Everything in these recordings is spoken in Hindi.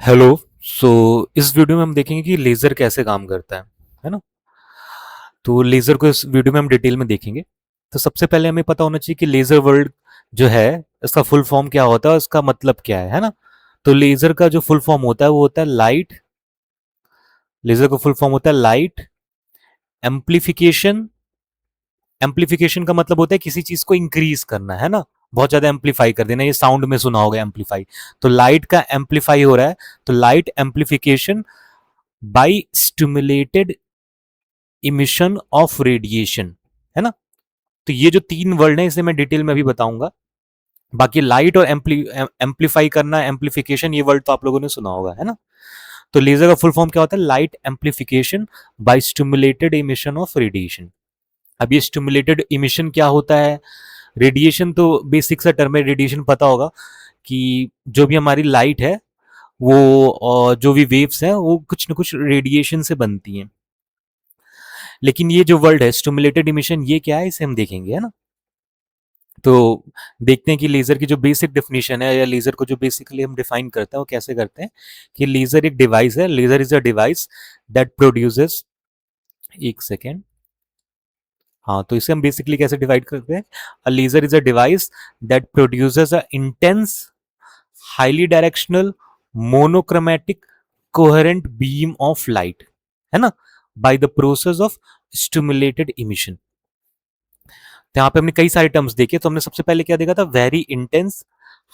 हेलो। सो इस वीडियो में हम देखेंगे कि लेज़र कैसे काम करता है ना। तो लेज़र को इस वीडियो में हम डिटेल में देखेंगे। तो सबसे पहले हमें पता होना चाहिए कि लेज़र वर्ड जो है इसका फुल फॉर्म क्या होता है, इसका मतलब क्या है ना। तो लेज़र का जो फुल फॉर्म होता है वो होता है लाइट। लेज़र का फुल फॉर्म होता है लाइट एम्प्लीफिकेशन। एम्प्लीफिकेशन का मतलब होता है किसी चीज को इंक्रीज करना, है ना। बहुत ज्यादा एम्पलीफाई कर देना, ये साउंड में सुना होगा एम्पलीफाई। तो लाइट का एम्पलीफाई हो रहा है, तो light amplification by stimulated emission of radiation, है ना। तो ये जो तीन वर्ड है इसे मैं डिटेल में भी बताऊंगा। बाकी लाइट और एम्पलीफाई करना, एम्पलीफिकेशन, ये वर्ड तो आप लोगों ने सुना होगा, है ना। तो लेजर का फुल फॉर्म क्या होता है? Light amplification by stimulated emission of radiation. अब ये स्टिमुलेटेड इमिशन क्या होता है? रेडिएशन तो बेसिक सा टर्म है, रेडिएशन पता होगा कि जो भी हमारी लाइट है वो जो भी वेव्स हैं वो कुछ ना कुछ रेडिएशन से बनती हैं। लेकिन ये जो वर्ड है स्टिमुलेटेड इमिशन, ये क्या है इसे हम देखेंगे, है ना। तो देखते हैं कि लेजर की जो बेसिक डेफिनेशन है या लेजर को जो बेसिकली हम डिफाइन करते हैं वो कैसे करते हैं। कि लेजर एक डिवाइस है, laser is a device that produces, एक सेकेंड, हाँ, तो इसे हम बेसिकली कैसे डिवाइड करते हैं? A laser is a device that produces a intense highly directional monochromatic coherent beam of light, है ना, by the process of stimulated emission. तो यहाँ पे हमने कई सारे टर्म्स देखे, तो हमने सबसे पहले क्या देखा था? Very intense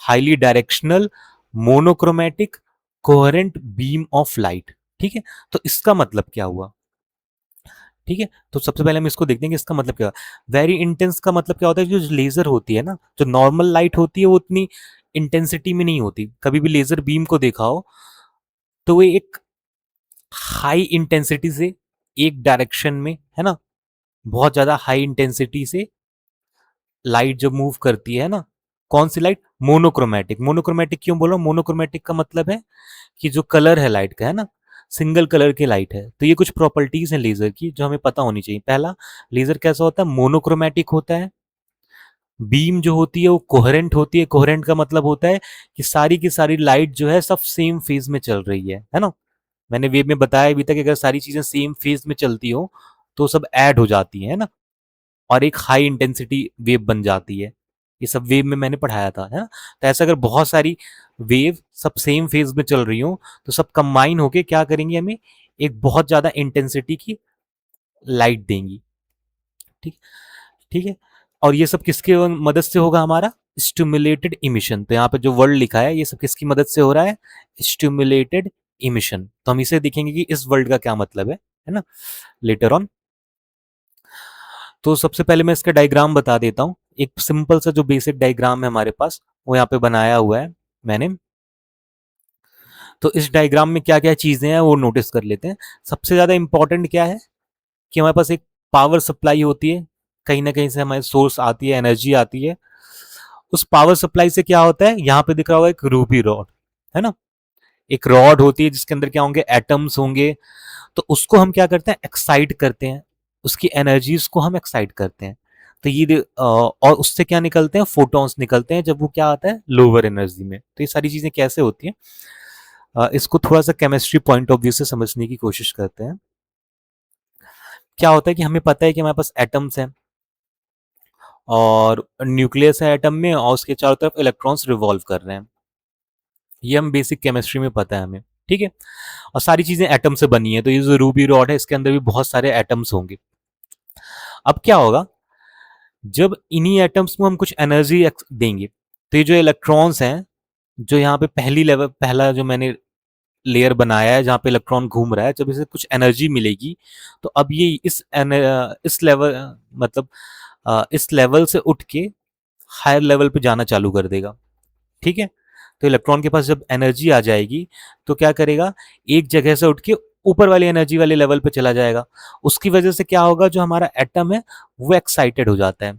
highly directional monochromatic coherent beam of light. ठीक है, तो इसका मतलब क्या हुआ? ठीक है, तो सबसे पहले हम इसको देखते हैं कि इसका मतलब क्या है। वेरी इंटेंस का मतलब क्या होता है? जो लेजर होती है ना, जो नॉर्मल लाइट होती है वो उतनी इंटेंसिटी में नहीं होती। कभी भी लेजर बीम को देखा हो तो वो एक हाई इंटेंसिटी से एक डायरेक्शन में, है ना, बहुत ज्यादा हाई इंटेंसिटी से लाइट जब मूव करती है ना, कौन सी लाइट? मोनोक्रोमैटिक। मोनोक्रोमैटिक क्यों बोल रहा हूं? मोनोक्रोमैटिक का मतलब है कि जो कलर है लाइट का, है ना, सिंगल कलर की लाइट है। तो ये कुछ प्रॉपर्टीज हैं लेजर की जो हमें पता होनी चाहिए। पहला, लेजर कैसा होता है? मोनोक्रोमैटिक होता है। बीम जो होती है वो कोहेरेंट होती है। कोहेरेंट का मतलब होता है कि सारी की सारी लाइट जो है सब सेम फेज में चल रही है ना। मैंने वेव में बताया अभी तक कि अगर सारी चीजें सेम फेज में चलती हो तो सब ऐड हो जाती है ना, और एक हाई इंटेंसिटी वेव बन जाती है। ये सब वेव में मैंने पढ़ाया था, है ना। तो ऐसा अगर बहुत सारी वेव सब सेम फेज में चल रही हो तो सब कंबाइन होके क्या करेंगे? हमें एक बहुत ज्यादा इंटेंसिटी की लाइट देंगी। ठीक, ठीक है। और ये सब किसके मदद से होगा? हमारा स्टिमुलेटेड इमिशन। तो यहाँ पे जो वर्ड लिखा है ये सब किसकी मदद से हो रहा है? Stimulated emission. तो हम इसे देखेंगे कि इस वर्ड का क्या मतलब है ना, लेटर ऑन। तो सबसे पहले मैं इसका डायग्राम बता देता हूँ। एक सिंपल सा जो बेसिक डायग्राम है हमारे पास वो यहाँ पे बनाया हुआ है मैंने। तो इस डायग्राम में क्या क्या चीजें हैं वो नोटिस कर लेते हैं। सबसे ज्यादा इंपॉर्टेंट क्या है कि हमारे पास एक पावर सप्लाई होती है, कहीं ना कहीं से हमारे सोर्स आती है, एनर्जी आती है। उस पावर सप्लाई से क्या होता है? यहाँ पे दिख रहा होगा एक रूबी रॉड, है ना। एक रॉड होती है जिसके अंदर क्या होंगे? एटम्स होंगे। तो उसको हम क्या करते हैं? एक्साइट करते हैं, उसकी एनर्जीज को हम एक्साइट करते हैं। तो ये और उससे क्या निकलते हैं? फोटॉन्स निकलते हैं जब वो क्या आता है? लोअर एनर्जी में। तो ये सारी चीजें कैसे होती हैं, इसको थोड़ा सा केमिस्ट्री पॉइंट ऑफ व्यू से समझने की कोशिश करते हैं। क्या होता है कि हमें पता है कि हमारे पास एटम्स हैं और न्यूक्लियस है एटम में, और उसके चारों तरफ इलेक्ट्रॉन्स रिवॉल्व कर रहे हैं। ये हम बेसिक केमिस्ट्री में पता है हमें, ठीक है। और सारी चीजें एटम से बनी है, तो ये जो रूबी रॉड है इसके अंदर भी बहुत सारे एटम्स होंगे। अब क्या होगा? जब इन्हीं एटम्स को हम कुछ एनर्जी देंगे तो ये जो इलेक्ट्रॉन्स हैं, जो यहाँ पे पहली लेवल, पहला जो मैंने लेयर बनाया है जहाँ पे इलेक्ट्रॉन घूम रहा है, जब इसे कुछ एनर्जी मिलेगी तो अब ये इस लेवल, मतलब इस लेवल से उठ के हायर लेवल पे जाना चालू कर देगा। ठीक है, तो इलेक्ट्रॉन के पास जब एनर्जी आ जाएगी तो क्या करेगा? एक जगह से उठ के ऊपर वाली एनर्जी वाले लेवल पे चला जाएगा। उसकी वजह से क्या होगा? जो हमारा एटम है वो एक्साइटेड हो जाता है।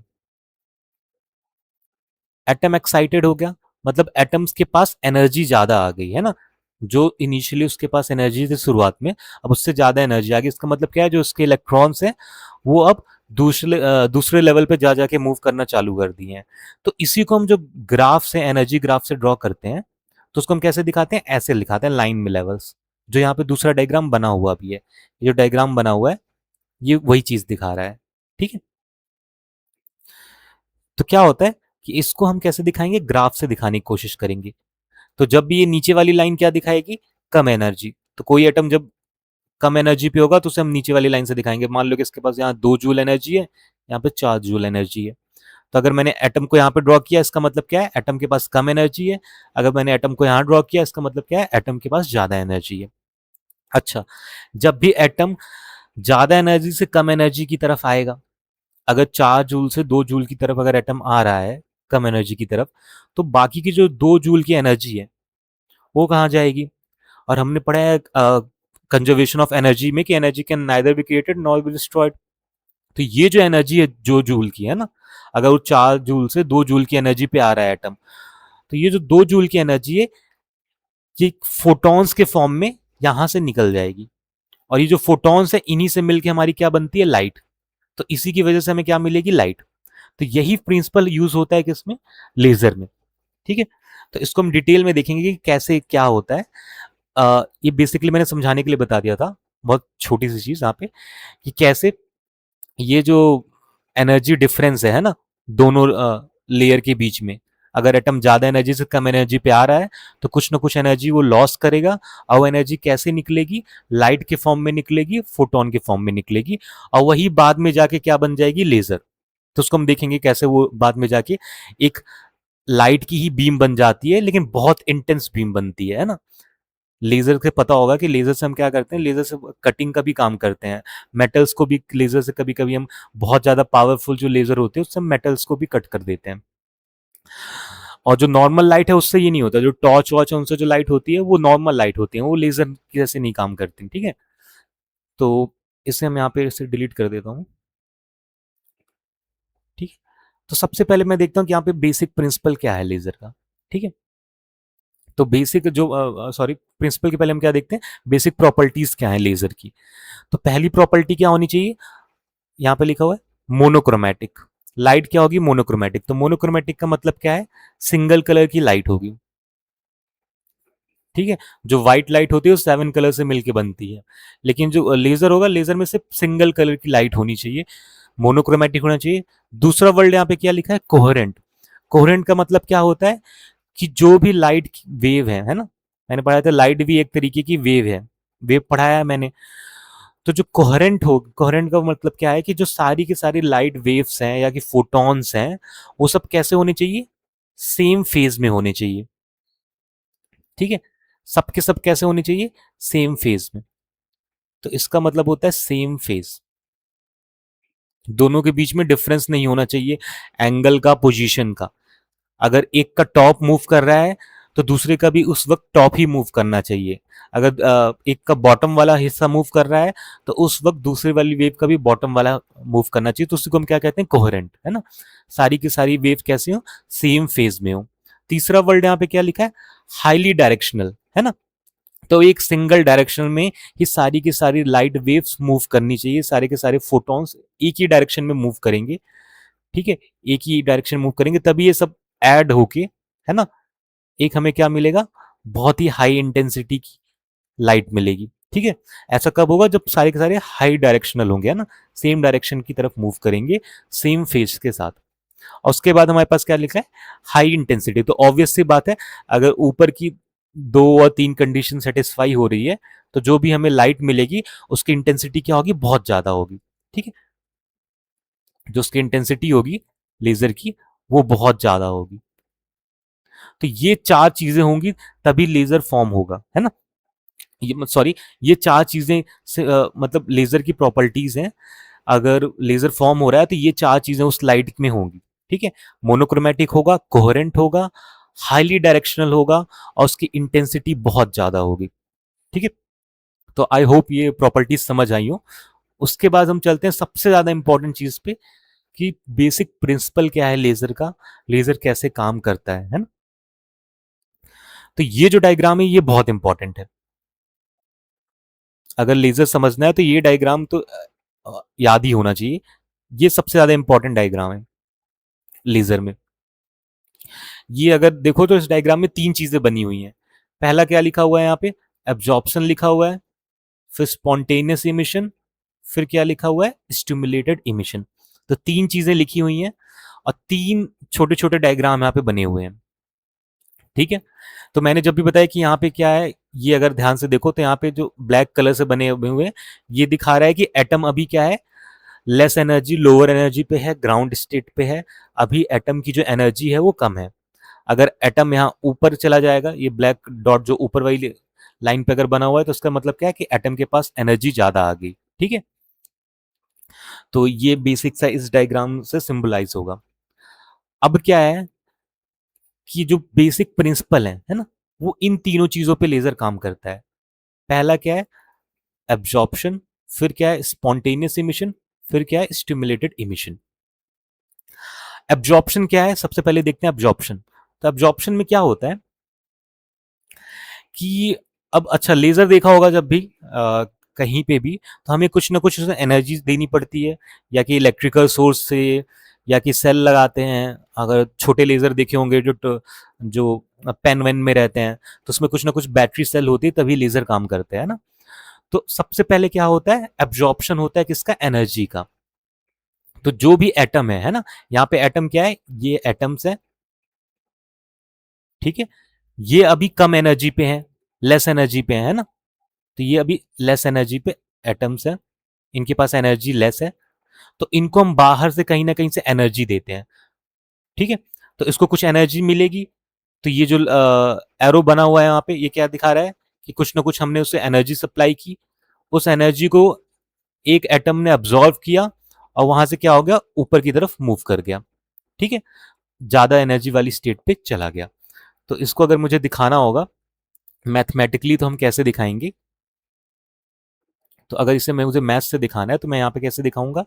एटम एक्साइटेड हो गया मतलब एटम्स के पास एनर्जी ज्यादा आ गई, है ना। जो इनिशियली उसके पास एनर्जी थी शुरुआत में, अब उससे ज्यादा एनर्जी आ गई। इसका मतलब क्या है? जो उसके इलेक्ट्रॉन्स हैं वो अब दूसरे लेवल पे जा जाके मूव करना चालू कर दिए हैं। तो इसी को हम जो ग्राफ से, एनर्जी ग्राफ से ड्रॉ करते हैं, तो उसको हम कैसे दिखाते हैं, ऐसे दिखाते हैं लाइन में लेवल्स। जो यहाँ पे दूसरा डायग्राम बना हुआ भी है, ये जो डायग्राम बना हुआ है ये वही चीज दिखा रहा है। ठीक है, तो क्या होता है कि इसको हम कैसे दिखाएंगे, ग्राफ से दिखाने की कोशिश करेंगे। तो जब भी ये नीचे वाली लाइन क्या दिखाएगी, कम एनर्जी, तो कोई एटम जब कम एनर्जी पे होगा तो उसे हम नीचे वाली लाइन से दिखाएंगे। मान लो कि इसके पास यहाँ 2 जूल एनर्जी है, यहाँ पे 4 जूल एनर्जी है। तो अगर मैंने एटम को यहाँ पे ड्रॉ किया, इसका मतलब क्या है, एटम के पास कम एनर्जी है। अगर मैंने एटम को यहाँ ड्रॉ किया, इसका मतलब क्या है, एटम के पास ज्यादा एनर्जी है। अच्छा, जब भी एटम ज्यादा एनर्जी से कम एनर्जी की तरफ आएगा, अगर 4 जूल से 2 जूल की तरफ अगर एटम आ रहा है कम एनर्जी की तरफ, तो बाकी की जो 2 जूल की एनर्जी है वो कहाँ जाएगी। और हमने पढ़ा है कंजर्वेशन ऑफ एनर्जी में कि energy can neither be created nor be destroyed. तो ये जो एनर्जी है जो जूल की है ना, अगर वो 4 जूल से 2 जूल की एनर्जी पे आ रहा है एटम, तो ये जो 2 जूल की एनर्जी है ये फोटॉन्स के फॉर्म में यहां से निकल जाएगी। और ये जो फोटॉन्स है इन्हीं से मिलकर हमारी क्या बनती है, लाइट। तो इसी की वजह से हमें क्या मिलेगी, लाइट। तो यही प्रिंसिपल यूज होता है किसमें, लेजर में। ठीक है, तो इसको हम डिटेल में देखेंगे कि कैसे क्या होता है। ये बेसिकली मैंने समझाने के लिए बता दिया था, बहुत छोटी सी चीज यहाँ पे, कि कैसे ये जो एनर्जी डिफरेंस है ना, दोनों लेयर के बीच में, अगर एटम ज्यादा एनर्जी से कम एनर्जी पे आ रहा है तो कुछ ना कुछ एनर्जी वो लॉस करेगा। और वो एनर्जी कैसे निकलेगी, लाइट के फॉर्म में निकलेगी, फोटोन के फॉर्म में निकलेगी, और वही बाद में जाके क्या बन जाएगी, लेजर। तो उसको हम देखेंगे कैसे वो बाद में जाके एक लाइट की ही बीम बन जाती है, लेकिन बहुत इंटेंस बीम बनती है ना। लेजर से पता होगा कि लेजर से हम क्या करते हैं, लेजर से कटिंग का भी काम करते हैं। मेटल्स को भी लेजर से कभी कभी हम, बहुत ज्यादा पावरफुल जो लेजर होते हैं उससे हम मेटल्स को भी कट कर देते हैं। और जो नॉर्मल लाइट है उससे ये नहीं होता, जो टॉर्च वॉच है उनसे जो लाइट होती है वो नॉर्मल लाइट होती है, वो लेजर की जैसे नहीं काम करती। ठीक है, तो इसे हम यहाँ पे इसे डिलीट कर देता हूँ। ठीक है, तो सबसे पहले मैं देखता हूँ कि यहाँ पे बेसिक प्रिंसिपल क्या है लेजर का। ठीक है, तो बेसिक जो सॉरी, प्रिंसिपल के पहले हम क्या देखते हैं, बेसिक प्रॉपर्टीज क्या है लेजर की। तो पहली प्रॉपर्टी क्या होनी चाहिए, यहाँ पे लिखा हुआ है मोनोक्रोमैटिक। लाइट क्या होगी, मोनोक्रोमैटिक। तो मोनोक्रोमैटिक का मतलब क्या है, सिंगल कलर की लाइट होगी। ठीक है, जो व्हाइट लाइट होती है वो 7 कलर से मिलके बनती है, लेकिन जो लेजर होगा, लेजर में सिर्फ सिंगल कलर की लाइट होनी चाहिए, मोनोक्रोमैटिक होना चाहिए। दूसरा वर्ड यहाँ पे क्या लिखा है, कोहेरेंट। कोहेरेंट का मतलब क्या होता है कि जो भी लाइट वेव है ना, मैंने पढ़ा था लाइट भी एक तरीके की वेव है, वेव पढ़ाया है मैंने। तो जो कोहेरेंट हो, कोहेरेंट का मतलब क्या है कि जो सारी की सारी लाइट वेव्स हैं या कि फोटॉन्स हैं, वो सब कैसे होने चाहिए, सेम फेज में होने चाहिए। ठीक है, सबके सब कैसे होने चाहिए, सेम फेज में। तो इसका मतलब होता है सेम फेज, दोनों के बीच में डिफरेंस नहीं होना चाहिए एंगल का, पोजीशन का। अगर एक का टॉप मूव कर रहा है तो दूसरे का भी उस वक्त टॉप ही मूव करना चाहिए। अगर एक का बॉटम वाला हिस्सा मूव कर रहा है तो उस वक्त दूसरे वाली वेव का भी बॉटम वाला मूव करना चाहिए। तो उसी को हम क्या कहते हैं, कोहेरेंट, है ना। सारी की सारी वेव कैसी हो, सेम फेज में हो। तीसरा वर्ड यहाँ पे क्या लिखा है, हाईली डायरेक्शनल, है ना। तो एक सिंगल डायरेक्शन में ही सारी की सारी लाइट वेव्स मूव करनी चाहिए, सारे के सारे फोटॉन्स एक ही डायरेक्शन में मूव करेंगे। ठीक है, एक ही डायरेक्शन मूव करेंगे तभी ये सब ऐड होके, है ना, एक हमें क्या मिलेगा, बहुत ही हाई इंटेंसिटी की लाइट मिलेगी। ठीक है, ऐसा कब होगा, जब सारे के सारे हाई डायरेक्शनल होंगे, है ना, सेम डायरेक्शन की तरफ मूव करेंगे, सेम फेज के साथ। और उसके बाद हमारे पास क्या लिखा है, हाई इंटेंसिटी। तो ऑब्वियस सी बात है, अगर ऊपर की 2 और 3 कंडीशन सेटिस्फाई हो रही है तो जो भी हमें लाइट मिलेगी उसकी इंटेंसिटी क्या होगी, बहुत ज्यादा होगी। ठीक है, जो उसकी इंटेंसिटी होगी लेजर की वो बहुत ज्यादा होगी। तो ये 4 चीजें होंगी तभी लेजर फॉर्म होगा, है ना। ये सॉरी, ये 4 चीजें से मतलब लेजर की प्रॉपर्टीज हैं। अगर लेजर फॉर्म हो रहा है तो ये 4 चीजें उस लाइट में होंगी। ठीक है, मोनोक्रोमैटिक होगा, कोहेरेंट होगा, हाईली डायरेक्शनल होगा, और उसकी इंटेंसिटी बहुत ज्यादा होगी। ठीक है, तो आई होप ये प्रॉपर्टीज समझ आई हो। उसके बाद हम चलते हैं सबसे ज्यादा इंपॉर्टेंट चीज पे, कि बेसिक प्रिंसिपल क्या है लेजर का, लेजर कैसे काम करता है ना। तो ये जो डायग्राम है ये बहुत इंपॉर्टेंट है। अगर लेजर समझना है तो ये डायग्राम तो याद ही होना चाहिए। ये सबसे ज्यादा इंपॉर्टेंट डायग्राम है लेजर में। ये अगर देखो तो इस डायग्राम में 3 चीजें बनी हुई हैं। पहला क्या लिखा हुआ है यहाँ पे, एब्जॉर्प्शन लिखा हुआ है, फिर स्पॉन्टेनियस इमिशन, फिर क्या लिखा हुआ है, स्टिमुलेटेड इमिशन। तो तीन चीजें लिखी हुई हैं और तीन छोटे छोटे डायग्राम यहाँ पे बने हुए हैं। ठीक है, तो मैंने जब भी बताया कि यहाँ पे क्या है, ये अगर ध्यान से देखो तो यहाँ पे जो ब्लैक कलर से बने हुए हैं, ये दिखा रहा है कि एटम अभी क्या है, लेस एनर्जी लोअर एनर्जी पे है, ग्राउंड स्टेट पे है। अभी एटम की जो एनर्जी है वो कम है। अगर एटम यहाँ ऊपर चला जाएगा, ये ब्लैक डॉट जो ऊपर वाली लाइन पे अगर बना हुआ है, तो उसका मतलब क्या है कि एटम के पास एनर्जी ज्यादा आ गई। ठीक है, तो ये बेसिक सा इस डायग्राम से सिंबलाइज होगा। अब क्या है कि जो बेसिक प्रिंसिपल है ना, वो इन तीनों चीजों पे लेजर काम करता है। पहला क्या है, एब्जॉर्प्शन, फिर क्या है, स्पॉन्टेनियस इमिशन, फिर क्या है, स्टिमुलेटेड इमिशन। एब्जॉर्प्शन क्या है, सबसे पहले देखते हैं एब्जॉर्प्शन। तो एब्जॉर्प्शन में क्या होता है कि अब अच्छा लेजर देखा होगा जब भी कहीं पे भी, तो हमें कुछ ना कुछ एनर्जी देनी पड़ती है, या कि इलेक्ट्रिकल सोर्स से, या कि सेल लगाते हैं। अगर छोटे लेजर देखे होंगे जो पेन वेन में रहते हैं, तो उसमें कुछ ना कुछ बैटरी सेल होती है, तभी लेजर काम करते हैं ना। तो सबसे पहले क्या होता है, एब्जॉर्प्शन होता है किसका, एनर्जी का। तो जो भी एटम है ना, यहाँ पे एटम क्या है, ये एटम्स है। ठीक है, ये अभी कम एनर्जी पे है, लेस एनर्जी पे है ना। तो ये अभी लेस एनर्जी पे एटम्स है, इनके पास एनर्जी लेस है, तो इनको हम बाहर से कहीं ना कहीं से एनर्जी देते हैं। ठीक है, तो इसको कुछ एनर्जी मिलेगी। तो ये जो एरो बना हुआ है यहाँ पे, ये क्या दिखा रहा है कि कुछ ना कुछ हमने उसे एनर्जी सप्लाई की, उस एनर्जी को एक एटम ने अब्सॉर्व किया, और वहां से क्या हो गया, ऊपर की तरफ मूव कर गया। ठीक है, ज्यादा एनर्जी वाली स्टेट पे चला गया। तो इसको अगर मुझे दिखाना होगा मैथमेटिकली, तो हम कैसे दिखाएंगे। तो अगर इसे मुझे मैथ से दिखाना है, तो मैं यहाँ पे कैसे दिखाऊंगा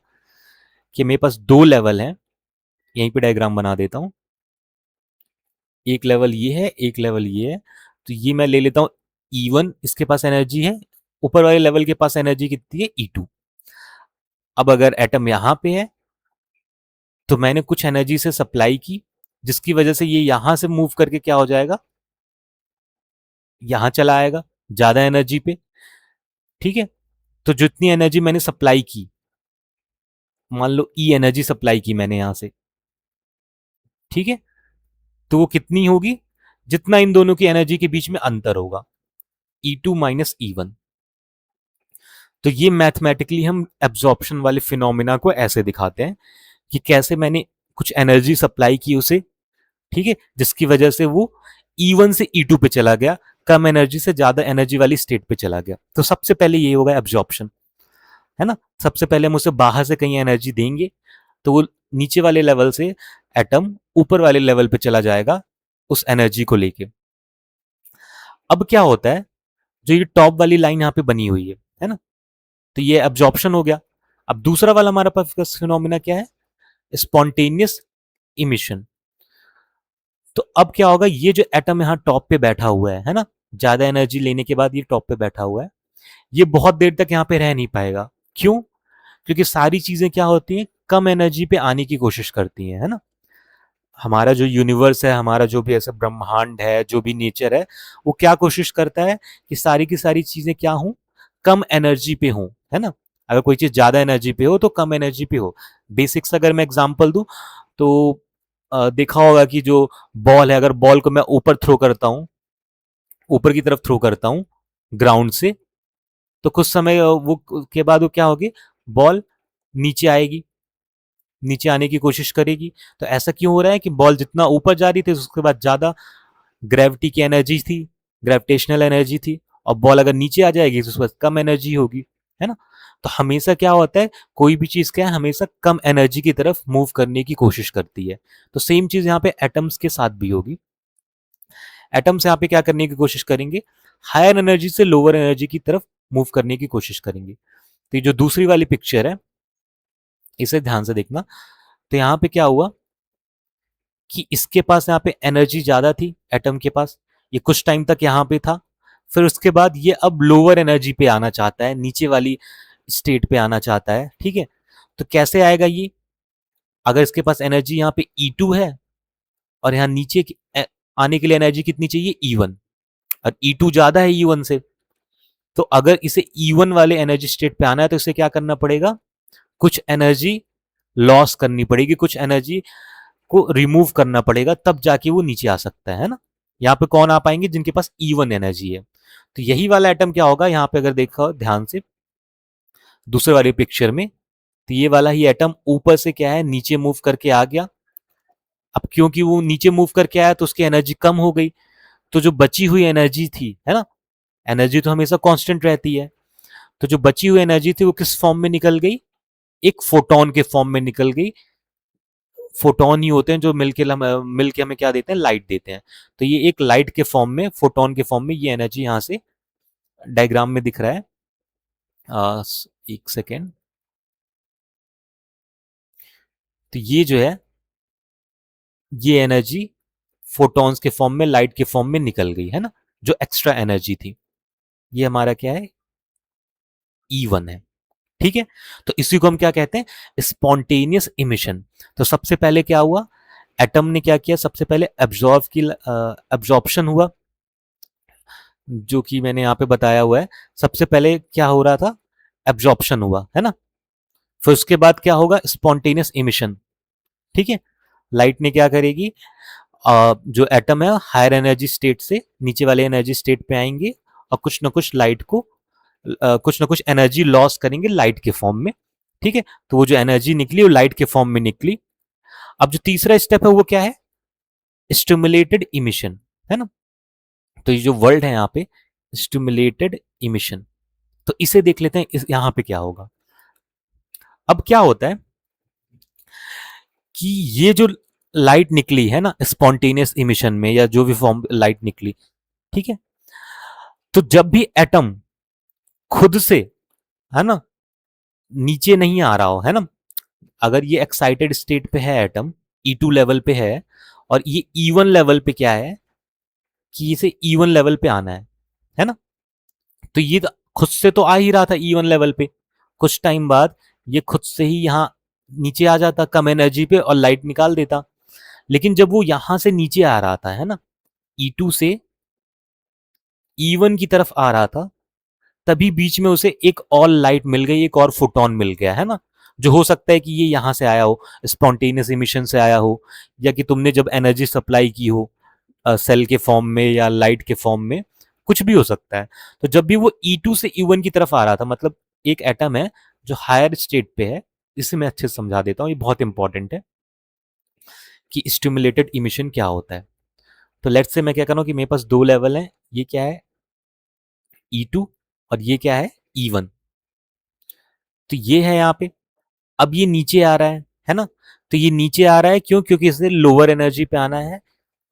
कि मेरे पास दो लेवल हैं। यहीं पे डायग्राम बना देता हूं। एक लेवल ये है, एक लेवल ये है। तो ये मैं ले लेता हूं E1, इसके पास एनर्जी है। ऊपर वाले लेवल के पास एनर्जी कितनी है, E2। अब अगर एटम यहां पे है, तो मैंने कुछ एनर्जी से सप्लाई की, जिसकी वजह से ये यहां से मूव करके क्या हो जाएगा, यहां चला आएगा ज्यादा एनर्जी पे। ठीक है, तो जितनी एनर्जी मैंने सप्लाई की, मान लो ई एनर्जी सप्लाई की मैंने यहां से। ठीक है, तो वो कितनी होगी, जितना इन दोनों की एनर्जी के बीच में अंतर होगा, E2 माइनस E1। तो ये मैथमेटिकली हम एब्जॉर्प्शन वाले फिनोमिना को ऐसे दिखाते हैं कि कैसे मैंने कुछ एनर्जी सप्लाई की उसे। ठीक है, जिसकी वजह से वो E1 से E2 पे चला गया, कम एनर्जी से ज्यादा एनर्जी वाली स्टेट पे चला गया। तो सबसे पहले ये होगा एब्जॉर्प्शन, है ना। सबसे पहले हम उसे बाहर से कहीं एनर्जी देंगे, तो वो नीचे वाले लेवल से एटम ऊपर वाले लेवल पे चला जाएगा उस एनर्जी को लेके। अब क्या होता है, जो ये टॉप वाली लाइन यहां पे बनी हुई है ना, तो ये एब्जॉर्प्शन हो गया। अब दूसरा वाला हमारा पास फिनोमिना क्या है, स्पॉन्टेनियस इमिशन। तो अब क्या होगा, ये जो एटम यहां टॉप पे बैठा हुआ है ना, ज्यादा एनर्जी लेने के बाद ये टॉप पे बैठा हुआ है, ये बहुत देर तक यहां पे रह नहीं पाएगा। क्यों, क्योंकि सारी चीजें क्या होती हैं, कम एनर्जी पे आने की कोशिश करती हैं, है ना। हमारा जो यूनिवर्स है, हमारा जो भी ऐसा ब्रह्मांड है, जो भी नेचर है, वो क्या कोशिश करता है कि सारी की सारी चीजें क्या हों, कम एनर्जी पे हों, है ना। अगर कोई चीज ज्यादा एनर्जी पे हो तो कम एनर्जी पे हो। बेसिक्स अगर मैं एग्जांपल दूं, तो देखा होगा कि जो बॉल है, अगर बॉल को मैं ऊपर थ्रो करता हूं, ऊपर की तरफ थ्रो करता हूं ग्राउंड से, तो कुछ समय वो के बाद वो क्या होगी, बॉल नीचे आएगी, नीचे आने की कोशिश करेगी। तो ऐसा क्यों हो रहा है कि बॉल जितना ऊपर जा रही थी, उसके बाद ज्यादा ग्रेविटी की एनर्जी थी, ग्रेविटेशनल एनर्जी थी, और बॉल अगर नीचे आ जाएगी तो उसके बाद कम एनर्जी होगी, है ना। तो हमेशा क्या होता है, कोई भी चीज क्या है, हमेशा कम एनर्जी की तरफ मूव करने की कोशिश करती है। तो सेम चीज यहाँ पे एटम्स के साथ भी होगी। एटम्स यहाँ पे क्या करने की कोशिश करेंगे, हायर एनर्जी से लोअर एनर्जी की तरफ मूव करने की कोशिश करेंगे। तो ये जो दूसरी वाली पिक्चर है, इसे ध्यान से देखना। तो यहाँ पे क्या हुआ कि इसके पास यहाँ पे एनर्जी ज्यादा थी, एटम के पास, ये कुछ टाइम तक यहाँ पे था। फिर उसके बाद ये अब लोअर एनर्जी पे आना चाहता है, नीचे वाली स्टेट पे आना चाहता है। ठीक है, तो कैसे आएगा ये, अगर इसके पास एनर्जी यहाँ पे E2 है, और यहाँ नीचे आने के लिए एनर्जी कितनी चाहिए, E1। और E2 ज्यादा है E1 से, तो अगर इसे E1 वाले एनर्जी स्टेट पे आना है तो इसे क्या करना पड़ेगा, कुछ एनर्जी लॉस करनी पड़ेगी, कुछ एनर्जी को रिमूव करना पड़ेगा, तब जाके वो नीचे आ सकता है ना। यहाँ पे कौन आ पाएंगे, जिनके पास E1 एनर्जी है। तो यही वाला एटम क्या होगा, यहाँ पे अगर देखा ध्यान से दूसरे वाले पिक्चर में, तो ये वाला ही एटम ऊपर से क्या है, नीचे मूव करके आ गया। अब क्योंकि वो नीचे मूव करके आया तो उसकी एनर्जी कम हो गई, तो जो बची हुई एनर्जी थी, है ना, एनर्जी तो हमेशा कांस्टेंट रहती है, तो जो बची हुई एनर्जी थी वो किस फॉर्म में निकल गई, एक फोटोन के फॉर्म में निकल गई। फोटोन ही होते हैं जो मिलके हमें क्या देते हैं, लाइट देते हैं। तो ये एक लाइट के फॉर्म में, फोटोन के फॉर्म में ये एनर्जी यहां से डायग्राम में दिख रहा है। एक सेकेंड। तो ये जो है, ये एनर्जी फोटॉन्स के फॉर्म में, लाइट के फॉर्म में निकल गई है ना, जो एक्स्ट्रा एनर्जी थी। ये हमारा क्या है, E1 है। ठीक है, तो इसी को हम क्या कहते हैं, स्पॉन्टेनियस इमिशन। तो सबसे पहले क्या हुआ, एटम ने क्या किया, सबसे पहले एब्जॉर्प्शन हुआ, जो कि मैंने यहां पे बताया हुआ है। सबसे पहले क्या हो रहा था, एब्जॉर्प्शन हुआ, है ना। फिर उसके बाद क्या होगा, स्पॉन्टेनियस इमिशन। ठीक है, लाइट ने क्या करेगी, जो एटम है हायर एनर्जी स्टेट से नीचे वाले एनर्जी स्टेट पे आएंगे, और कुछ ना कुछ लाइट को, कुछ ना कुछ एनर्जी लॉस करेंगे लाइट के फॉर्म में। ठीक है, तो वो जो एनर्जी निकली वो लाइट के फॉर्म में निकली। अब जो तीसरा स्टेप है वो क्या है, स्टिमुलेटेड इमिशन, है ना। तो ये जो वर्ड है यहाँ पे, स्टिमुलेटेड इमिशन, तो इसे देख लेते हैं यहां पे क्या होगा। अब क्या होता है कि ये जो लाइट निकली है ना स्पॉन्टेनियस इमिशन में, या जो भी फॉर्म लाइट निकली, ठीक है, तो जब भी एटम खुद से, है ना, नीचे नहीं आ रहा हो, है ना, अगर ये एक्साइटेड स्टेट पे है एटम, E2 लेवल पे है, और ये E1 लेवल पे क्या है कि इसे E1 लेवल पे आना है ना, तो ये तो खुद से तो आ ही रहा था E1 लेवल पे, कुछ टाइम बाद ये खुद से ही यहां नीचे आ जाता कम एनर्जी पे और लाइट निकाल देता। लेकिन जब वो यहां से नीचे आ रहा था, है ना, E2 से E1 की तरफ आ रहा था, तभी बीच में उसे एक और लाइट मिल गई, एक और फोटोन मिल गया, है ना, जो हो सकता है कि ये यहां से आया हो, स्पॉन्टेनियस इमिशन से आया हो, या कि तुमने जब एनर्जी सप्लाई की हो सेल के फॉर्म में या लाइट के फॉर्म में, कुछ भी हो सकता है। तो जब भी वो E2 से E1 की तरफ आ रहा था, मतलब एक एटम है जो हायर स्टेट पे है, इसे मैं अच्छे से समझा देता हूँ, ये बहुत इंपॉर्टेंट है कि स्टिमुलेटेड इमिशन क्या होता है। तो लेट्स से मैं क्या कर रहा हूँ कि मेरे पास दो लेवल है, ये क्या है E2, और ये क्या है E1। तो ये है यहाँ पे, अब ये नीचे आ रहा है ना, तो ये नीचे आ रहा है क्यों, क्योंकि इसे लोअर एनर्जी पे आना है,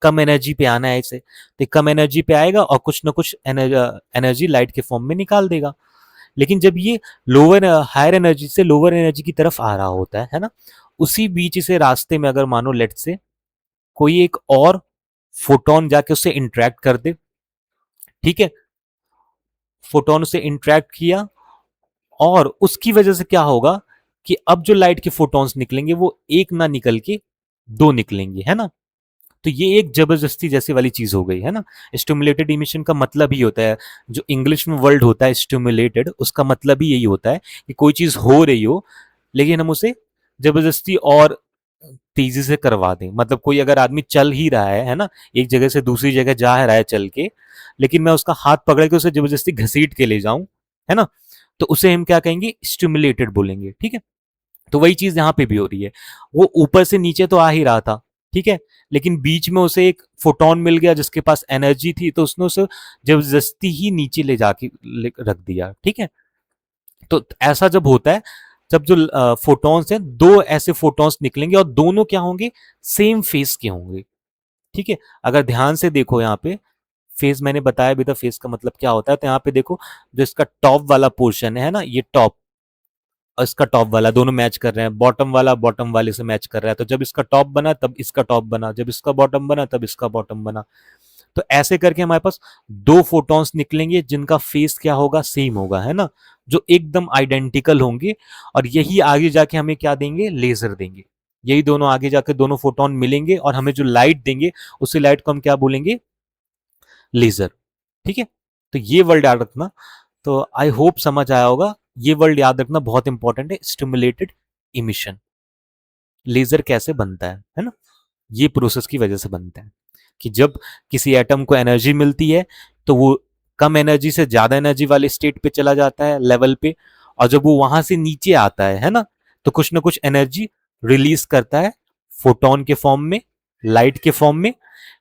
कम एनर्जी पे आना है इसे, तो कम एनर्जी पे आएगा और कुछ ना कुछ एनर्जी लाइट के फॉर्म में निकाल देगा। लेकिन जब ये लोअर हायर एनर्जी से लोअर एनर्जी की तरफ आ रहा होता है ना, उसी बीच इसे रास्ते में अगर मानो लेट से कोई एक और फोटोन जाके उससे इंटरेक्ट कर दे, ठीक है, फोटोन से इंटरेक्ट किया, और उसकी वजह से क्या होगा कि अब जो लाइट के फोटॉन्स निकलेंगे वो एक ना निकल के दो निकलेंगे, है ना। तो ये एक जबरदस्ती जैसी वाली चीज हो गई, है ना। स्टिमुलेटेड इमिशन का मतलब ही होता है, जो इंग्लिश में वर्ड होता है स्टिमुलेटेड, उसका मतलब ही यही होता है कि कोई चीज हो रही हो लेकिन हम उसे जबरदस्ती और तेजी से करवा दें। मतलब कोई अगर आदमी चल ही रहा है ना, एक जगह से दूसरी जगह जा रहा है चल के, लेकिन मैं उसका हाथ पकड़ के उसे जबरदस्ती घसीट के ले जाऊं, है ना, तो उसे हम क्या कहेंगे, स्टिमुलेटेड बोलेंगे। ठीक है, तो वही चीज यहां पे भी हो रही है, वो ऊपर से नीचे तो आ ही रहा था, ठीक है, लेकिन बीच में उसे एक फोटोन मिल गया जिसके पास एनर्जी थी, तो उसने उसे जबरदस्ती ही नीचे ले जाके रख दिया। ठीक है, तो ऐसा जब होता है, जब जो फोटॉन्स हैं, दो ऐसे फोटॉन्स निकलेंगे और दोनों क्या होंगे, सेम फेस के होंगे। ठीक है, अगर ध्यान से देखो यहाँ पे, फेस मैंने बताया भी था, फेस का मतलब क्या होता है, तो यहाँ पे देखो जो इसका टॉप वाला पोर्शन है ना, ये टॉप और इसका टॉप वाला दोनों मैच कर रहे हैं, बॉटम वाला बॉटम वाले से मैच कर रहा है, तो जब इसका टॉप बना तब इसका टॉप बना, जब इसका बॉटम बना तब इसका बॉटम बना। तो ऐसे करके हमारे पास दो फोटॉन्स निकलेंगे जिनका फेस क्या होगा, सेम होगा, है ना, जो एकदम आइडेंटिकल होंगे, और यही आगे जाके हमें क्या देंगे, लेजर देंगे। यही दोनों आगे जाके दोनों फोटोन मिलेंगे और हमें जो लाइट देंगे, उसी लाइट को हम क्या बोलेंगे, लेजर। ठीक है, तो ये वर्ड याद रखना। तो आई होप समझ आया होगा। ये वर्ड याद रखना बहुत इंपॉर्टेंट है, स्टिमुलेटेड इमिशन। लेजर कैसे बनता है ना, ये प्रोसेस की वजह से बनता है कि जब किसी एटम को एनर्जी मिलती है तो वो कम एनर्जी से ज्यादा एनर्जी वाले स्टेट पे चला जाता है, लेवल पे, और जब वो वहां से नीचे आता है ना, तो कुछ ना कुछ एनर्जी रिलीज करता है, फोटोन के फॉर्म में, लाइट के फॉर्म में।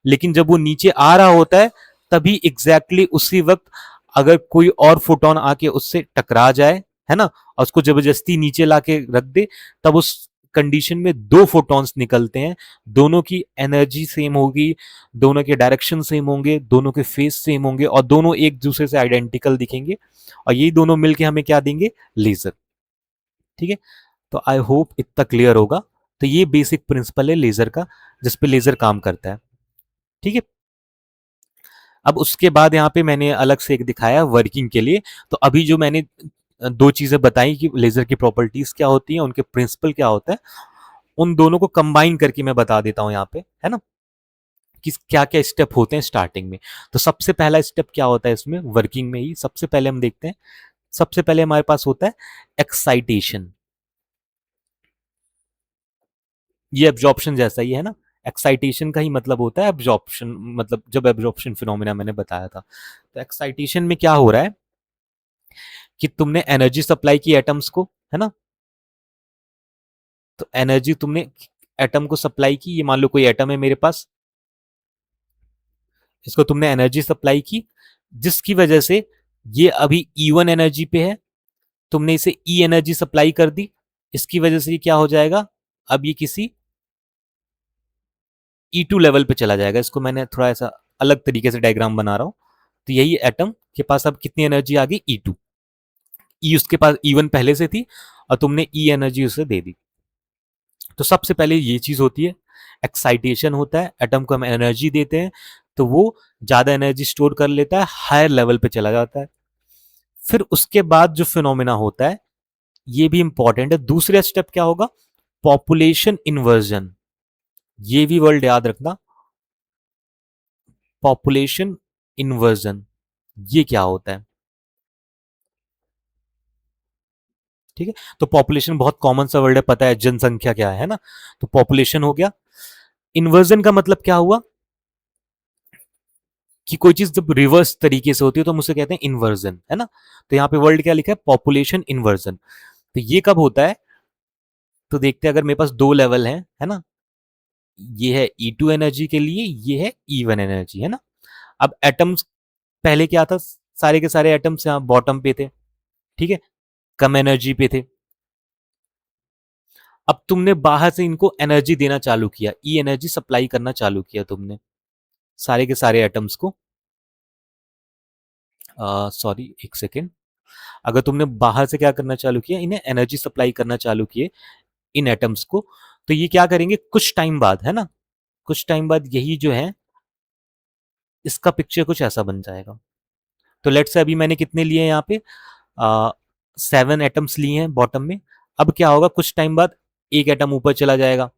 लेकिन जब वो नीचे आ रहा होता है तभी एग्जैक्टली उसी वक्त अगर कोई और फोटोन आके उससे टकरा जाए, है ना, और उसको जबरदस्ती नीचे लाके रख दे, तब उस कंडीशन में दो फोटॉन्स निकलते हैं, दोनों की एनर्जी सेम होगी, दोनों के डायरेक्शन सेम होंगे, दोनों के फेस सेम होंगे, और दोनों एक दूसरे से आइडेंटिकल दिखेंगे, और यही दोनों मिलके हमें क्या देंगे, लेजर। ठीक है, तो आई होप इतना क्लियर होगा। तो ये बेसिक प्रिंसिपल है लेजर का, जिसपे लेजर काम करता है। ठीक है, अब उसके बाद यहाँ पे मैंने अलग से एक दिखाया वर्किंग के लिए। तो अभी जो मैंने दो चीजें बताई कि लेजर की प्रॉपर्टीज क्या होती हैं, उनके प्रिंसिपल क्या होता है, उन दोनों को कंबाइन करके मैं बता देता हूं यहाँ पे, है ना, कि क्या क्या स्टेप होते हैं स्टार्टिंग में। तो सबसे पहला स्टेप क्या होता है इसमें, वर्किंग में ही सबसे पहले हम देखते हैं, सबसे पहले हमारे पास होता है एक्साइटेशन। ये एब्जॉर्प्शन जैसा ही है ना, एक्साइटेशन का ही मतलब होता है एब्जॉर्प्शन, मतलब जब एब्जॉर्प्शन फिनोमेना मैंने बताया था। तो एक्साइटेशन में क्या हो रहा है कि तुमने एनर्जी सप्लाई की एटम्स को, है ना, तो एनर्जी तुमने एटम को सप्लाई की, ये मान लो कोई एटम है मेरे पास, इसको तुमने एनर्जी सप्लाई की, जिसकी वजह से ये अभी E1 एनर्जी पे है, तुमने इसे E एनर्जी सप्लाई कर दी, इसकी वजह से ये क्या हो जाएगा, अब ये किसी E2 लेवल पे चला जाएगा। इसको मैंने थोड़ा ऐसा अलग तरीके से डायग्राम बना रहा हूं। तो यही एटम के पास अब कितनी एनर्जी आ गई, E2। ई उसके पास E1 पहले से थी और तुमने E एनर्जी उसे दे दी। तो सबसे पहले ये चीज होती है, एक्साइटेशन होता है, एटम को हम एनर्जी देते हैं तो वो ज्यादा एनर्जी स्टोर कर लेता है, हायर लेवल पे चला जाता है। फिर उसके बाद जो फिनोमेना होता है, ये भी इंपॉर्टेंट है, दूसरा स्टेप क्या होगा, पॉपुलेशन इन्वर्जन। ये भी वर्ड याद रखना, पॉपुलेशन इन्वर्जन, ये क्या होता है। ठीक है, तो पॉपुलेशन बहुत कॉमन सा वर्ड है, पता है जनसंख्या क्या है ना, तो पॉपुलेशन हो गया। इन्वर्जन का मतलब क्या हुआ कि कोई चीज जब रिवर्स तरीके से होती है तो हम उसे कहते हैं इन्वर्जन, है ना। तो यहां पे वर्ड क्या लिखा है, पॉपुलेशन इन्वर्जन। तो ये कब होता है, तो देखते हैं, अगर मेरे पास दो लेवल हैं, है ना, ये है E2 एनर्जी के लिए, ये है E1 एनर्जी, है ना। अब एटम्स पहले क्या था, सारे के सारे एटम्स यहां बॉटम पे थे, ठीक है, कम एनर्जी पे थे। अब तुमने बाहर से इनको एनर्जी देना चालू किया, ई एनर्जी सप्लाई करना चालू किया तुमने सारे के सारे एटम्स को। सॉरी, एक सेकेंड। अगर तुमने बाहर से क्या करना चालू किया, इन्हें एनर्जी सप्लाई करना चालू किए इन एटम्स को, तो ये क्या करेंगे कुछ टाइम बाद, है ना, कुछ टाइम बाद यही जो है, इसका पिक्चर कुछ ऐसा बन जाएगा। तो लेट से अभी मैंने कितने लिए हैं यहाँ पे, 7 एटम्स लिए हैं बॉटम में। अब क्या होगा, कुछ टाइम बाद एक एटम ऊपर चला जाएगा,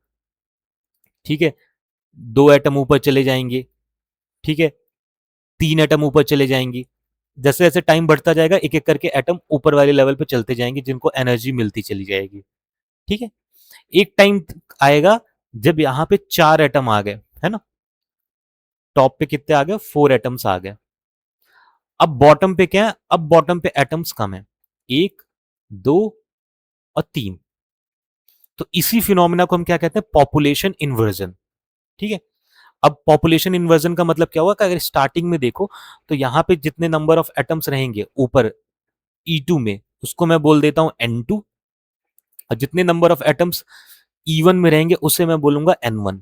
ठीक है, दो एटम ऊपर चले जाएंगे, ठीक है, तीन एटम ऊपर चले जाएंगे। जैसे जैसे टाइम बढ़ता जाएगा एक एक करके एटम ऊपर वाले लेवल पे चलते जाएंगे, जिनको एनर्जी मिलती चली जाएगी। ठीक है, एक टाइम आएगा जब यहाँ पे 4 एटम आ गए, है ना, टॉप पे कितने आ गए, 4 एटम्स आ गए। अब बॉटम पे क्या है, अब बॉटम पे एटम्स कम है, एक, दो और तीन। तो इसी फिनोमिना को हम क्या कहते हैं, पॉपुलेशन इन्वर्जन। ठीक है, अब पॉपुलेशन इन्वर्जन का मतलब क्या हुआ कि अगर स्टार्टिंग में देखो तो यहां पे जितने नंबर ऑफ एटम्स रहेंगे ऊपर E2 में, उसको मैं बोल देता हूं N2, और जितने नंबर ऑफ एटम्स E1 में रहेंगे उसे मैं बोलूंगा N1।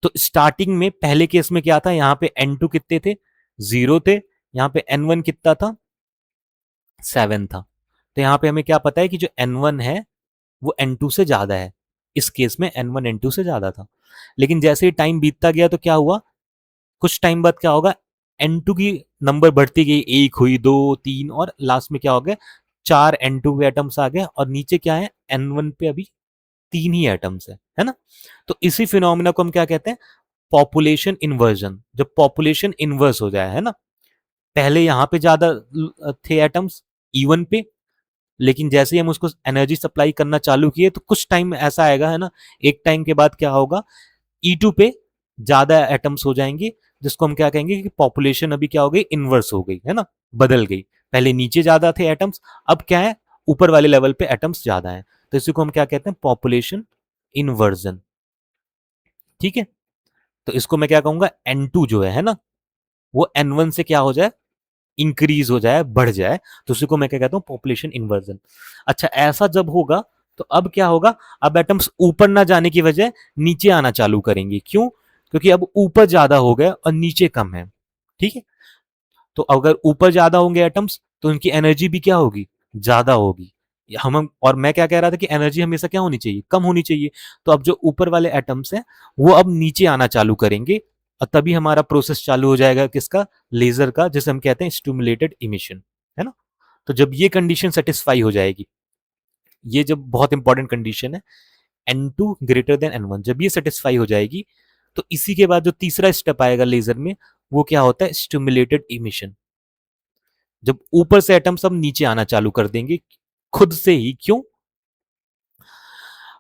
तो स्टार्टिंग में पहले केस में क्या था, यहां पे N2 कितने थे, 0 थे, यहां पे N1 कितना था, 7 था। तो यहां पे हमें क्या पता है कि जो N1 है वो N2 से ज्यादा है, इस केस में N1 N2 से ज्यादा था। लेकिन जैसे ही टाइम बीतता गया तो क्या हुआ, कुछ टाइम बाद क्या होगा, N2 की नंबर बढ़ती गई, एक हुई, दो, तीन, और लास्ट में क्या हो गया, 4 N2 पे एटम्स आ गए, और नीचे क्या है, N1 पे अभी तीन ही एटम्स है ना। तो इसी फिनोमिना को हम क्या कहते हैं, पॉपुलेशन इन्वर्जन। जब पॉपुलेशन इन्वर्स हो जाए, है ना, पहले यहाँ पे ज्यादा थे एटम्स E1 पे, लेकिन जैसे ही हम उसको एनर्जी सप्लाई करना चालू किए तो कुछ टाइम ऐसा आएगा, है ना, एक टाइम के बाद क्या होगा, E2 पे ज्यादा एटम्स हो जाएंगे, जिसको हम क्या कहेंगे कि पॉपुलेशन अभी क्या हो गई, इनवर्स हो गई, है ना, बदल गई। पहले नीचे ज्यादा थे एटम्स, अब क्या है, ऊपर वाले लेवल पे एटम्स ज्यादा है, तो इसी को हम क्या कहते हैं, पॉपुलेशन इनवर्जन। ठीक है, तो इसको मैं क्या कहूंगा, N2 जो है ना, वो N1 से क्या हो जाए, इंक्रीज हो जाए, बढ़ जाए, तो उसी को मैं क्या कहता हूं, पॉपुलेशन इन्वर्जन। अच्छा, ऐसा जब होगा तो अब क्या होगा, अब एटम्स ऊपर ना जाने की वजह नीचे आना चालू करेंगे। क्यों? क्योंकि अब ऊपर ज्यादा हो गए और नीचे कम है। ठीक है, तो अगर ऊपर ज्यादा होंगे एटम्स तो उनकी एनर्जी भी क्या होगी, ज्यादा होगी। हम और मैं क्या कह रहा था कि एनर्जी हमेशा क्या होनी चाहिए, कम होनी चाहिए। तो अब जो ऊपर वाले एटम्स हैं वो अब नीचे आना चालू करेंगे, और तभी हमारा प्रोसेस चालू हो जाएगा किसका, लेजर का, जिसे हम कहते हैं स्टिमुलेटेड इमिशन, है ना। तो जब ये कंडीशन सेटिस्फाई हो जाएगी, ये जब बहुत इंपॉर्टेंट कंडीशन है, N2 ग्रेटर देन N1, जब ये सेटिस्फाई हो जाएगी तो इसी के बाद जो तीसरा स्टेप आएगा लेजर में, वो क्या होता है, स्टिमुलेटेड इमिशन। जब ऊपर से एटम सब नीचे आना चालू कर देंगे खुद से ही। क्यों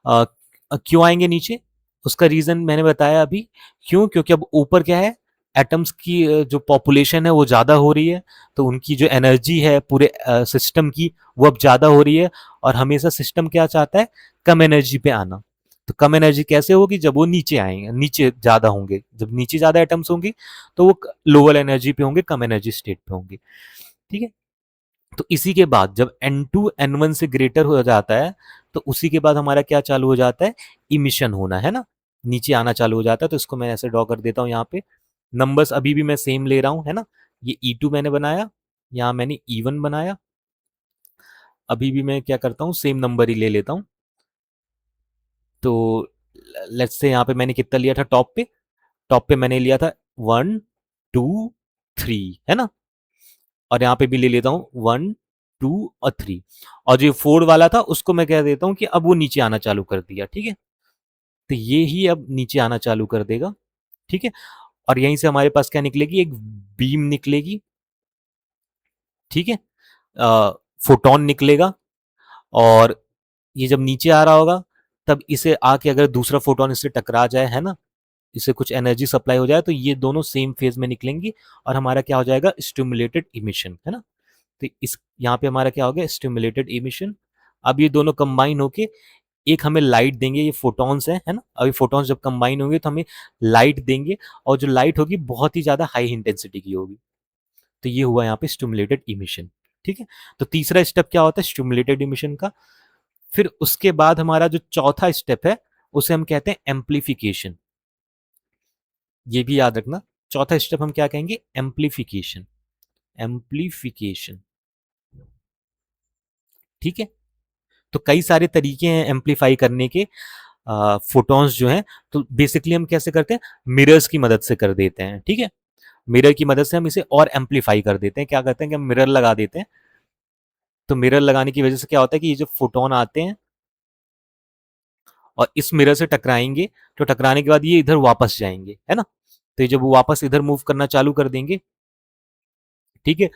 आ, क्यों आएंगे नीचे, उसका रीजन मैंने बताया अभी। क्यों? क्योंकि अब ऊपर क्या है, एटम्स की जो पॉपुलेशन है वो ज्यादा हो रही है, तो उनकी जो एनर्जी है पूरे सिस्टम की वो अब ज्यादा हो रही है, और हमेशा सिस्टम क्या चाहता है, कम एनर्जी पे आना। तो कम एनर्जी कैसे होगी, जब वो नीचे आएंगे, नीचे ज्यादा होंगे, जब नीचे ज्यादा एटम्स होंगे तो वो लोअर एनर्जी पे होंगे, कम एनर्जी स्टेट पे होंगे। ठीक है, तो इसी के बाद जब N2 N1 से ग्रेटर हो जाता है तो उसी के बाद हमारा क्या चालू हो जाता है, इमिशन होना, है ना, नीचे आना चालू हो जाता है। तो इसको मैं ऐसे ड्रॉ कर देता हूं यहाँ पे, नंबर्स अभी भी मैं सेम ले रहा हूं, है ना, ये E2 मैंने बनाया, यहाँ मैंने E1 बनाया, अभी भी मैं क्या करता हूँ, सेम नंबर ही ले लेता हूँ। तो लेट्स से यहाँ पे मैंने कितना लिया था, टॉप पे मैंने लिया था 1 2 3, है ना, और यहाँ पे भी ले लेता हूँ 1 2 और 3, और जो 4 वाला था उसको मैं कह देता हूँ कि अब वो नीचे आना चालू कर दिया। ठीक है, तो ये ही अब नीचे आना चालू कर देगा। ठीक है, और यहीं से हमारे पास क्या निकलेगी, एक बीम निकलेगी। ठीक है, फोटोन निकलेगा, और ये जब नीचे आ रहा होगा तब इसे आके अगर दूसरा फोटोन इससे टकरा जाए, है ना, इसे कुछ एनर्जी सप्लाई हो जाए, तो ये दोनों सेम फेज में निकलेंगी, और हमारा क्या हो जाएगा, स्टिमुलेटेड इमिशन, है ना। तो इस यहाँ पे हमारा क्या हो गया, स्टिमुलेटेड इमिशन। अब ये दोनों कंबाइन होके एक हमें लाइट देंगे, ये फोटॉन्स है ना, अभी फोटॉन्स जब कंबाइन होंगे तो हमें लाइट देंगे, और जो लाइट होगी बहुत ही ज्यादा हाई इंटेंसिटी की होगी। तो ये हुआ यहाँ पे स्टिमुलेटेड इमिशन। ठीक है, तो तीसरा स्टेप क्या होता है, स्टिमुलेटेड इमिशन का। फिर उसके बाद हमारा जो चौथा स्टेप है उसे हम कहते हैं एम्प्लीफिकेशन। ये भी याद रखना, चौथा स्टेप हम क्या कहेंगे, एम्प्लीफिकेशन। एम्प्लीफिकेशन, ठीक है। तो कई सारे तरीके हैं एम्पलीफाई करने के, फोटॉन्स जो हैं, तो बेसिकली हम कैसे करते हैं, मिरर्स की मदद से कर देते हैं। ठीक है, मिरर की मदद से हम इसे और एम्पलीफाई कर देते हैं। क्या करते हैं कि हम मिरर लगा देते हैं, तो मिरर लगाने की वजह से क्या होता है कि ये जो फोटोन आते हैं और इस मिरर से टकराएंगे, तो टकराने के बाद ये इधर वापस जाएंगे, है ना, तो ये जब वो वापस इधर मूव करना चालू कर देंगे, ठीक है,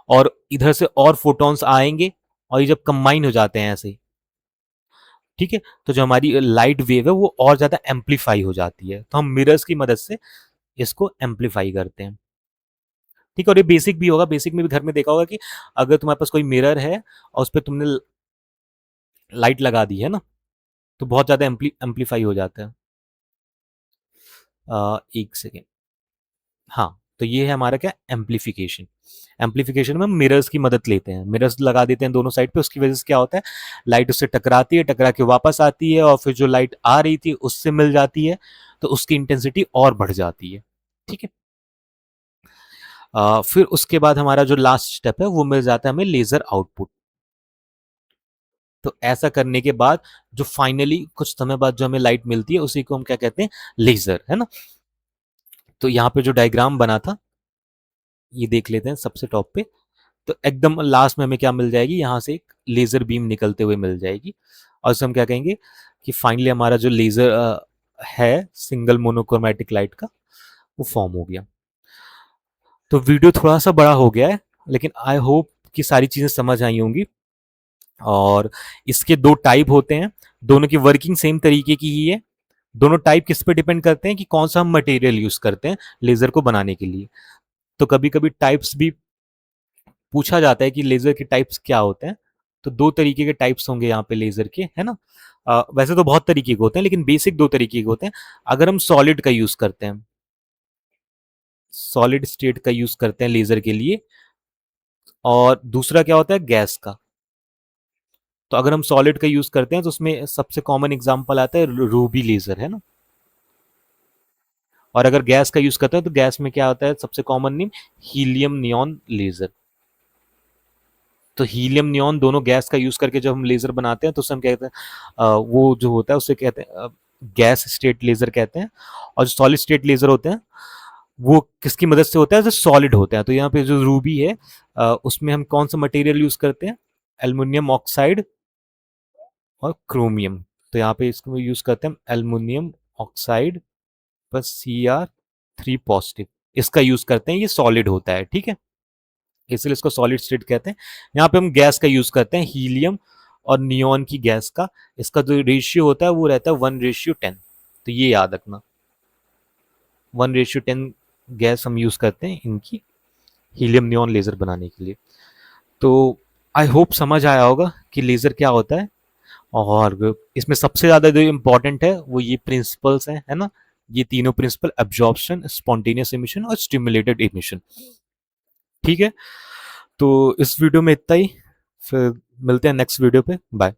और इधर से और फोटॉन्स आएंगे, और ये जब कंबाइन हो जाते हैं ऐसे, ठीक है, तो जो हमारी लाइट वेव है वो और ज्यादा एम्पलीफाई हो जाती है, तो हम मिरर्स की मदद से इसको एम्पलीफाई करते हैं। ठीक है, और ये बेसिक भी होगा, बेसिक में भी घर में देखा होगा कि अगर तुम्हारे पास कोई मिरर है और उस पर तुमने लाइट लगा दी है ना, तो बहुत ज्यादा एम्पलीफाई हो जाता है। एक सेकेंड, हाँ, तो ये है हमारा क्या, एम्पलीफिकेशन। एम्पलीफिकेशन में हम मिरर्स की मदद लेते हैं, मिरर्स लगा देते हैं दोनों साइड पे, उसकी वजह से क्या होता है, लाइट उससे टकराती है, टकरा के वापस आती है, और फिर जो लाइट आ रही थी उससे मिल जाती है, तो उसकी इंटेंसिटी और बढ़ जाती है। ठीक है, फिर उसके बाद हमारा जो लास्ट स्टेप है वो मिल जाता है हमें लेजर आउटपुट। तो ऐसा करने के बाद जो फाइनली कुछ समय बाद जो हमें लाइट मिलती है उसी को हम क्या कहते हैं, लेजर, है ना। तो यहाँ पे जो डायग्राम बना था ये देख लेते हैं सबसे टॉप पे। तो एकदम लास्ट में हमें क्या मिल जाएगी, यहाँ से एक लेजर बीम निकलते हुए मिल जाएगी, और इसे हम क्या कहेंगे कि फाइनली हमारा जो लेजर है सिंगल मोनोक्रोमेटिक लाइट का, वो फॉर्म हो गया। तो वीडियो थोड़ा सा बड़ा हो गया है, लेकिन आई होप कि सारी चीजें समझ आई होंगी। और इसके दो टाइप होते हैं, दोनों की वर्किंग सेम तरीके की ही है। दोनों टाइप किस पे डिपेंड करते हैं कि कौन सा हम मटेरियल यूज करते हैं लेजर को बनाने के लिए। तो कभी कभी टाइप्स भी पूछा जाता है कि लेजर के टाइप्स क्या होते हैं। तो दो तरीके के टाइप्स होंगे यहाँ पे लेजर के, है ना। वैसे तो बहुत तरीके के होते हैं, लेकिन बेसिक दो तरीके के होते हैं। अगर हम सॉलिड का यूज करते हैं, सॉलिड स्टेट का यूज करते हैं लेजर के लिए, और दूसरा क्या होता है, गैस का। तो अगर हम सॉलिड का यूज करते हैं तो उसमें सबसे कॉमन एग्जांपल आता है रूबी लेजर, है ना। और अगर गैस का यूज करते हैं तो गैस में क्या होता है, सबसे common name helium neon laser. तो हीलियम नियॉन दोनों गैस का यूज करके जब हम लेजर बनाते हैं तो उसे हम कहते हैं वो जो होता है उसे कहते हैं गैस स्टेट लेजर कहते हैं। और जो सॉलिड स्टेट लेजर होते हैं वो किसकी मदद से होता है, जो सॉलिड होते हैं। तो यहाँ पे जो रूबी है उसमें हम कौन सा मटेरियल यूज करते हैं, एल्युमिनियम ऑक्साइड और क्रोमियम। तो यहाँ पे इसको यूज करते हैं aluminium oxide plus Cr3 positive, इसका यूज करते हैं, ये सॉलिड होता है, ठीक है। इसलिए इसको सॉलिड स्टेट कहते हैं। यहाँ पे हम गैस का यूज करते हैं, हीलियम और नियॉन की गैस का। इसका जो रेशियो होता है वो रहता है 1:10। तो ये याद रखना, 1:10 गैस हम यूज करते हैं इनकी हीलियम नियॉन लेजर बनाने के लिए। तो आई होप समझ आया होगा कि लेजर क्या होता है। और इसमें सबसे ज्यादा जो इम्पोर्टेंट है वो ये प्रिंसिपल्स हैं, है ना। ये तीनों प्रिंसिपल, एब्जॉर्प्शन, स्पॉन्टेनियस इमिशन और स्टिमुलेटेड इमिशन, ठीक है। तो इस वीडियो में इतना ही, फिर मिलते हैं नेक्स्ट वीडियो पे। बाय।